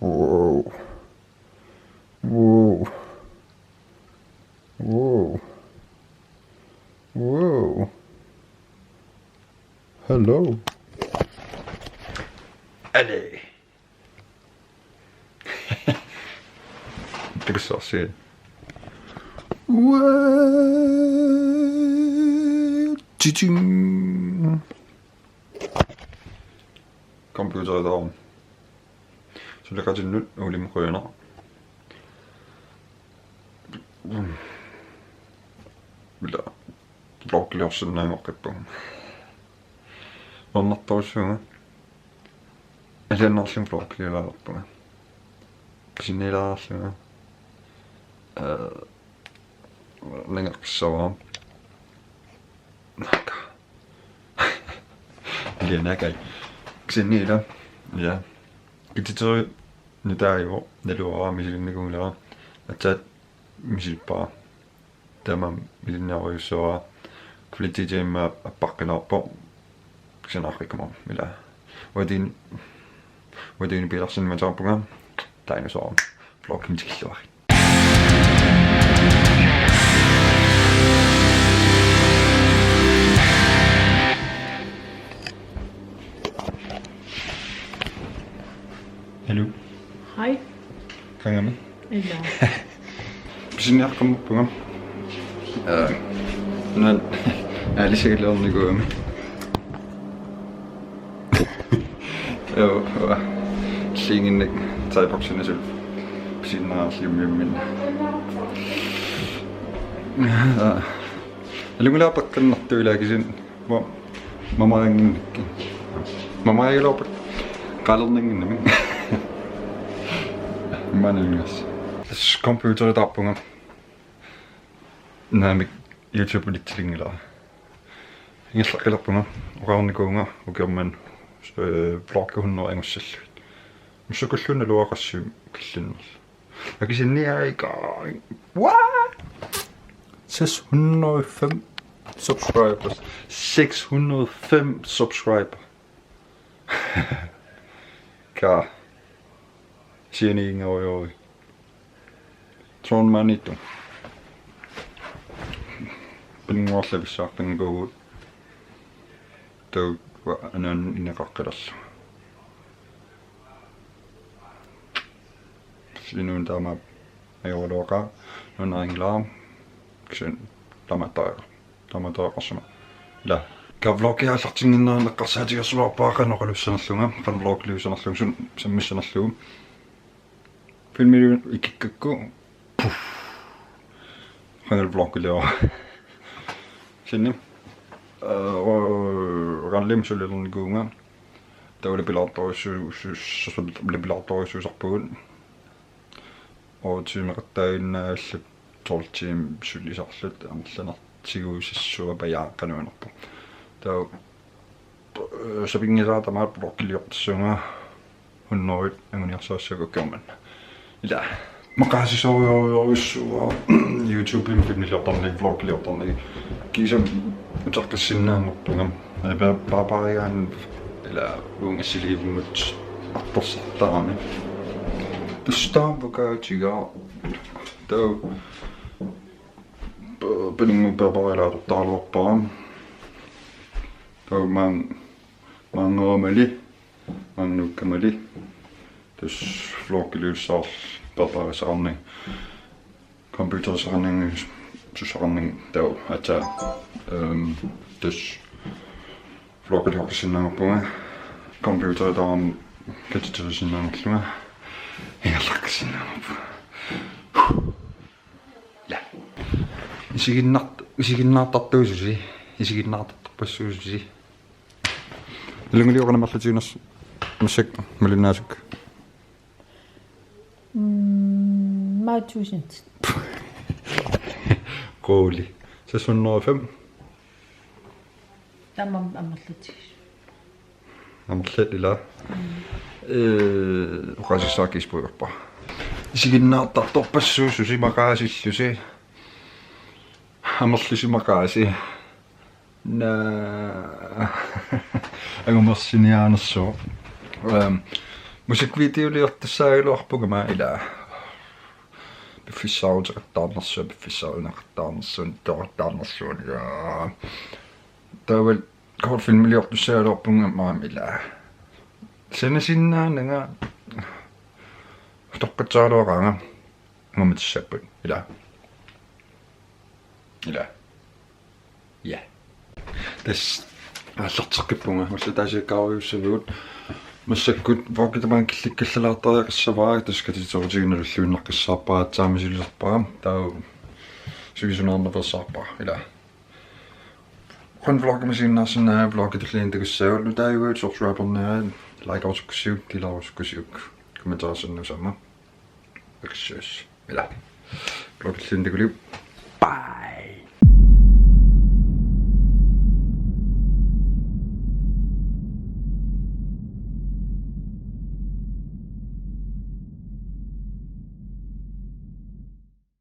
Whoa. Whoa. Whoa. Whoa. Hello. Allez. Det kan så se. 컴퓨터에 나온 전에까지 올림 거예요. 빌라 blogglösen när jag åker på. Vad natt och så. Eller någonsin blogglösa på. Sinela så. Längre så. Naka. Det är naka. Sinela. Ja. 그때저 내다요 내려와 미리는 거라 아짜 미실파 대만 미리나고서 kvalitetsjem pakken op zijn afgekomen mila wadin Petersen met zo'n programma tijdens al vloggen zich zo. Hallo. Hej. Kan je me? Ja. We zijn net komen op programma. Men jeg er lige sikkert lavet den i går med. Jo, singen ikke tager i bokserne selv. På siden af os lige men. Jeg lukker lige op at den det vil jeg ikke sige. Hvor mamma ingen. Mamma er ikke op. Gallerningen men. Manden is. Computer dat op. Nej, YouTube lidt tilgængelig. Jeg skal ikke på mig. Ravne gånger og gør man blogge hun og engelsk selv. Men så kan jeg lade at se klæden. Jeg kan se nær i gang. What? 605 subscribers. 605 subscriber. Klar. Siger ni ingen over. Tror man ikke. Bening was level sagt en go to en in een rakkeras. Sien nu daar maar heel loka en engla. Sien daar als maar. La. Ka vlog ja sagt in een kassetje geslaap pakken nog lussen slungen van vlog lussen slungen zijn missen slungen. Veel meer ik go. Gaan er vlog leo. Sinne. Randlim så lidt en gunga. Der var det billeder så blev billeder så på. Og til mig der en 12 timer skulle så slet andet til så på jeg kan jo på. Der så vi ikke der meget blokkeligt så hun noget en så så kommer. Ja. Makasih so YouTube in film lihat dan vlog lihat dan kiezen untuk kesini ngomong ada papaian ila bunga sili bunga postaan de staan buka juga do bening papai la taloppa do man ngomeli man nukameli dus vlog lihat Papa sanning, computer sanning, sanning deel het dus vloggen had ik op me, computer dan kun je dus zien aan het heel lekker zien op. Ja, is je nat dat doos zie, is je nat dat pas zo zie. De lungen die ook allemaal laten zien als muziek, melunazik. Meget tusind. Rolig. 605. Der må man lidt. I'm slet lilla. Kasi sakis pojappa. Isegi näyttää toppassa sysi makasi sysi. Hammassi makasi. Nää. Enkä massin jäänyt so. Musikvideoliortussaagiluarpugama ila bifissaaruteqartaarnersu bifissaaruneqartaarnersuun toqartaarnersuun ja tawal kortfilmiliortussaagiluarpugama ila senasinnaanga toqqatsaaluaqaanga ngumitssapput ila ja tas аллартеққиппунга уллатаасиаккааруйуссавигут массаккут вокитамаан килликкаллалаартариақассаваа таскатисорутигинеруллуиннаққиссаарпаратсаами силисерпаа таа сивисунаарнерсаарпаа ила хон влогмасиннаарсинаа влогитуллиин тагуссаагуллу тааюгуут сорсуапернераа лайкаусуккусиук тилаарусуккусиук комментаарсиннусама аксиас ила влогитуллиин тагулиу бай